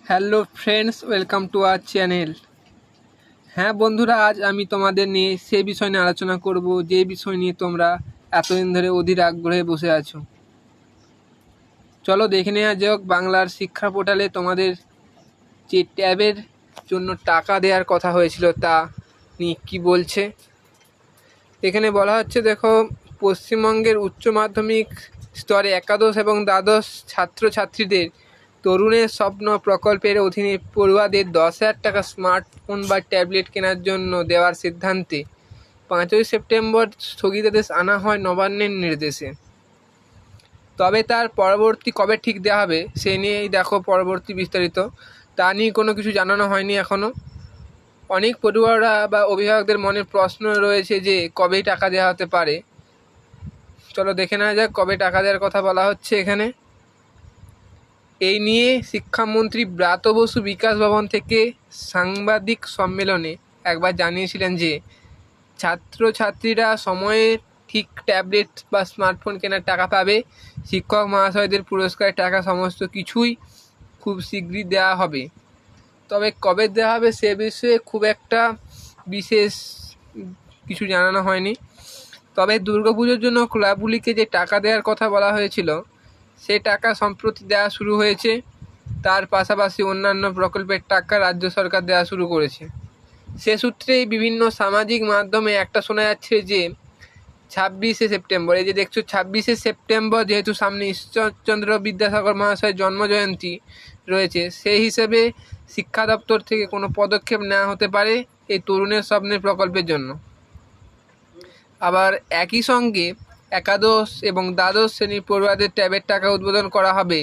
Hello friends, welcome to our channel. হ্যাঁ বন্ধুরা, আজ আমি তোমাদের নিয়ে সে বিষয় নিয়ে আলোচনা করব যে বিষয় নিয়ে তোমরা এতদিন ধরে অধীর আগ্রহে বসে আছো। চলো দেখে নেওয়া যাক বাংলার শিক্ষা পোর্টালে তোমাদের যে ট্যাবের জন্য টাকা দেওয়ার কথা হয়েছিল তা নিয়ে কী বলছে। এখানে বলা হচ্ছে, দেখো, পশ্চিমবঙ্গের উচ্চ মাধ্যমিক স্তরে একাদশ এবং দ্বাদশ ছাত্রছাত্রীদের তরুণের স্বপ্ন প্রকল্পের অধীনে পড়ুয়াদের 10,000 টাকা স্মার্টফোন বা ট্যাবলেট কেনার জন্য দেওয়ার সিদ্ধান্তে 5ই সেপ্টেম্বর স্থগিতাদেশ আনা হয় নবান্নের নির্দেশে। তবে তার পরবর্তী কবে ঠিক দেওয়া হবে সে নিয়েই দেখো পরবর্তী বিস্তারিত। তা নিয়ে কোনো কিছু জানানো হয়নি এখনও। অনেক পড়ুয়ারা বা অভিভাবকদের মনে প্রশ্ন রয়েছে যে কবে টাকা দেওয়া হতে পারে। চলো দেখে নেওয়া যাক কবে টাকা দেওয়ার কথা বলা হচ্ছে এখানে। এই নিয়ে শিক্ষামন্ত্রী ব্রাত্য বসু বিকাশ ভবন থেকে সাংবাদিক সম্মেলনে একবার জানিয়েছিলেন যে ছাত্রছাত্রীরা সময়ে ঠিক ট্যাবলেট বা স্মার্টফোন কেনার টাকা পাবে। শিক্ষক মহাশয়দের পুরস্কারের টাকা সমস্ত কিছুই খুব শীঘ্রই দেওয়া হবে। তবে কবে দেওয়া হবে সে বিষয়ে খুব একটা বিশেষ কিছু জানানো হয়নি। তবে দুর্গাপুজোর জন্য ক্লাবগুলিকে যে টাকা দেওয়ার কথা বলা হয়েছিল সে টাকা সম্প্রতি দেওয়া শুরু হয়েছে। তার পাশাপাশি অন্যান্য প্রকল্পের টাকা রাজ্য সরকার দেওয়া শুরু করেছে। সে সূত্রেই বিভিন্ন সামাজিক মাধ্যমে একটা শোনা যাচ্ছে যে 26শে সেপ্টেম্বর, এই যে দেখছো 26শে সেপ্টেম্বর, যেহেতু সামনে ঈশ্বরচন্দ্র বিদ্যাসাগর মহাশয়ের জন্মজয়ন্তী রয়েছে, সেই হিসেবে শিক্ষা দপ্তর থেকে কোনো পদক্ষেপ নেওয়া হতে পারে এই তরুণের স্বপ্নের প্রকল্পের জন্য। আবার একই সঙ্গে একাদশ এবং দ্বাদশ শ্রেণীর পড়ুয়াদের ট্যাবের টাকা উদ্বোধন করা হবে।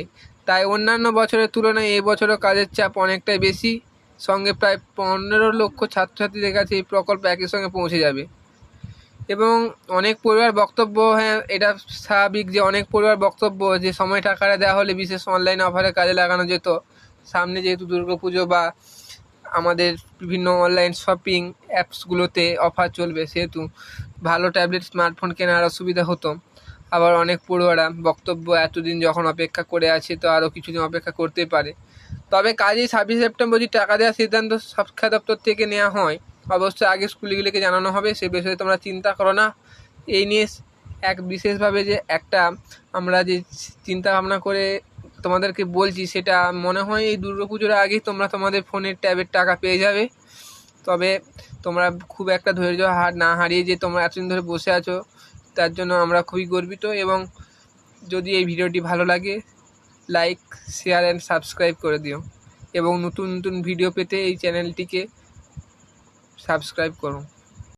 তাই অন্যান্য বছরের তুলনায় এই বছরও কাজের চাপ অনেকটাই বেশি। সঙ্গে প্রায় 15 লক্ষ ছাত্রছাত্রীদের কাছে এই প্রকল্প একই সঙ্গে পৌঁছে যাবে। এবং অনেক পড়ুয়ার বক্তব্য, হ্যাঁ এটা স্বাভাবিক যে অনেক পড়ুয়ার বক্তব্য যে সময় টাকাটা দেওয়া হলে বিশেষ অনলাইন অফারে কাজে লাগানো যেত। সামনে যেহেতু দুর্গাপুজো বা আমাদের বিভিন্ন অনলাইন শপিং অ্যাপসগুলোতে অফার চলবে, সেহেতু ভালো ট্যাবলেট স্মার্টফোন কেনার অসুবিধা হতো। আবার অনেক পড়ুয়ারা বক্তব্য, এতদিন যখন অপেক্ষা করে আছে তো আরও কিছুদিন অপেক্ষা করতে পারে। তবে কাজেই 26 সেপ্টেম্বর যদি টাকা দেওয়ার সিদ্ধান্ত শিক্ষা দপ্তর থেকে নেওয়া হয়, অবশ্যই আগে স্কুলগুলিকে জানানো হবে। সে বিষয়ে তোমরা চিন্তা করো না। এই নিয়ে এক বিশেষভাবে যে একটা আমরা যে চিন্তা ভাবনা করে তোমাদেরকে বলছি, সেটা মনে হয় এই দুর্গাপুজোর আগেই তোমরা তোমাদের ফোনের ট্যাবের টাকা পেয়ে যাবে। তবে তোমরা খুব একটা ধৈর্য না হারিয়ে যে তোমরা এতদিন ধরে বসে আছো, তার জন্য আমরা খুবই গর্বিত। এবং যদি এই ভিডিওটি ভালো লাগে, লাইক, শেয়ার অ্যান্ড সাবস্ক্রাইব করে দিও। এবং নতুন নতুন ভিডিও পেতে এই চ্যানেলটিকে সাবস্ক্রাইব করো।